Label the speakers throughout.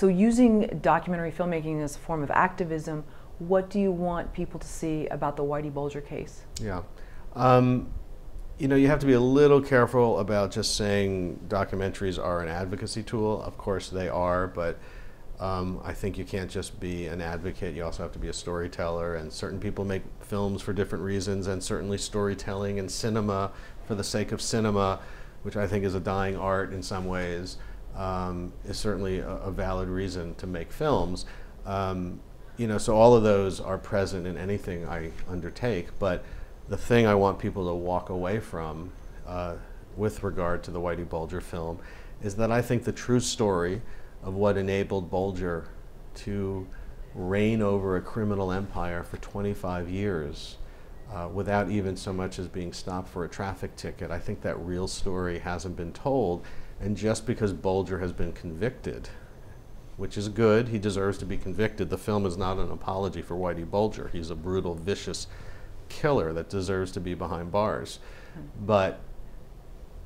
Speaker 1: So using documentary filmmaking as a form of activism, what do you want people to see about the Whitey Bulger case?
Speaker 2: Yeah. You know, you have to be a little careful about just saying documentaries are an advocacy tool. Of course they are, but I think you can't just be an advocate. You also have to be a storyteller, and certain people make films for different reasons, and certainly storytelling and cinema for the sake of cinema, which I think is a dying art in some ways, is certainly a valid reason to make films. You know, so all of those are present in anything I undertake, but the thing I want people to walk away from with regard to the Whitey Bulger film is that I think the true story of what enabled Bulger to reign over a criminal empire for 25 years without even so much as being stopped for a traffic ticket, I think that real story hasn't been told. And just because Bulger has been convicted, which is good, he deserves to be convicted. The film is not an apology for Whitey Bulger. He's a brutal, vicious killer that deserves to be behind bars. But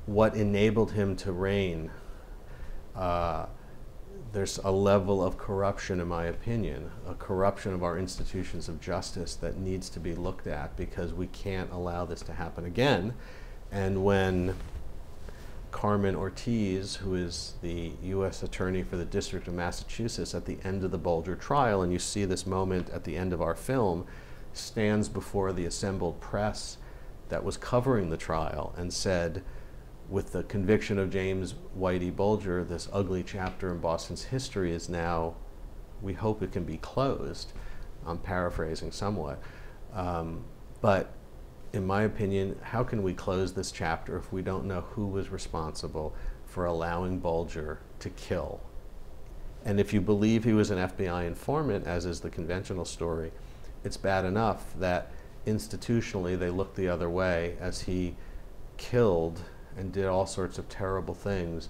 Speaker 2: what enabled him to reign, there's a level of corruption, in my opinion, a corruption of our institutions of justice that needs to be looked at, because we can't allow this to happen again. And when Carmen Ortiz, who is the U.S. Attorney for the District of Massachusetts, at the end of the Bulger trial, and you see this moment at the end of our film, stands before the assembled press that was covering the trial and said, with the conviction of James Whitey Bulger, this ugly chapter in Boston's history is now, we hope it can be closed. I'm paraphrasing somewhat. But in my opinion, how can we close this chapter if we don't know who was responsible for allowing Bulger to kill? And if you believe he was an FBI informant, as is the conventional story, it's bad enough that institutionally they looked the other way as he killed and did all sorts of terrible things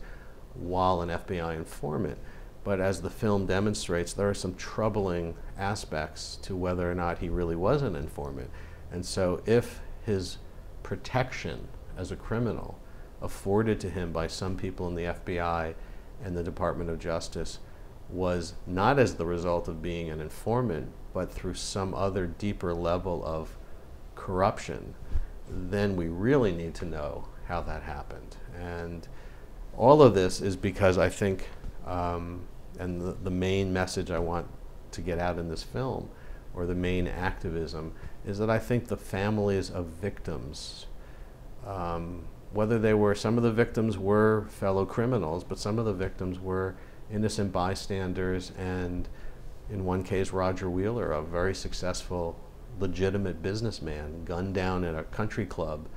Speaker 2: while an FBI informant. But as the film demonstrates, there are some troubling aspects to whether or not he really was an informant. And so if his protection as a criminal afforded to him by some people in the FBI and the Department of Justice was not as the result of being an informant, but through some other deeper level of corruption, then we really need to know how that happened. And all of this is because I think, and the main message I want to get out in this film, or the main activism, is that I think the families of victims, whether they were, some of the victims were fellow criminals, but some of the victims were innocent bystanders, and in one case, Roger Wheeler, a very successful, legitimate businessman, gunned down at a country club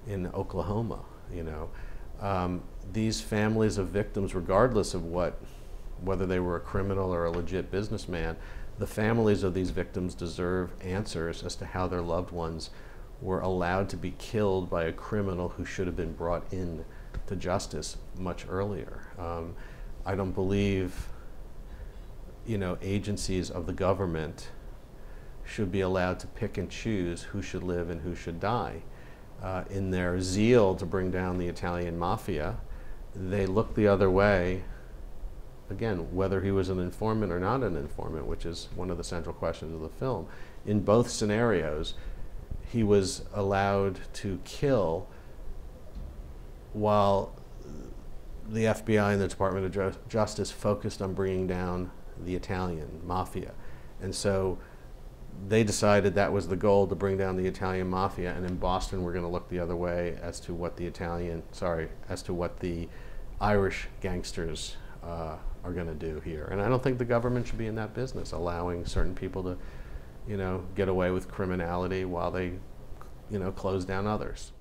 Speaker 2: in Oklahoma. You know, these families of victims, regardless of whether they were a criminal or a legit businessman, the families of these victims deserve answers as to how their loved ones were allowed to be killed by a criminal who should have been brought in to justice much earlier. I don't believe, you know, agencies of the government should be allowed to pick and choose who should live and who should die. In their zeal to bring down the Italian mafia, they looked the other way, again, whether he was an informant or not an informant, which is one of the central questions of the film. In both scenarios, he was allowed to kill while the FBI and the Department of Justice focused on bringing down the Italian mafia. And so they decided that was the goal, to bring down the Italian mafia, and in Boston we're going to look the other way as to what the Irish gangsters are going to do here. And I don't think the government should be in that business, allowing certain people to, you know, get away with criminality while they, you know, close down others.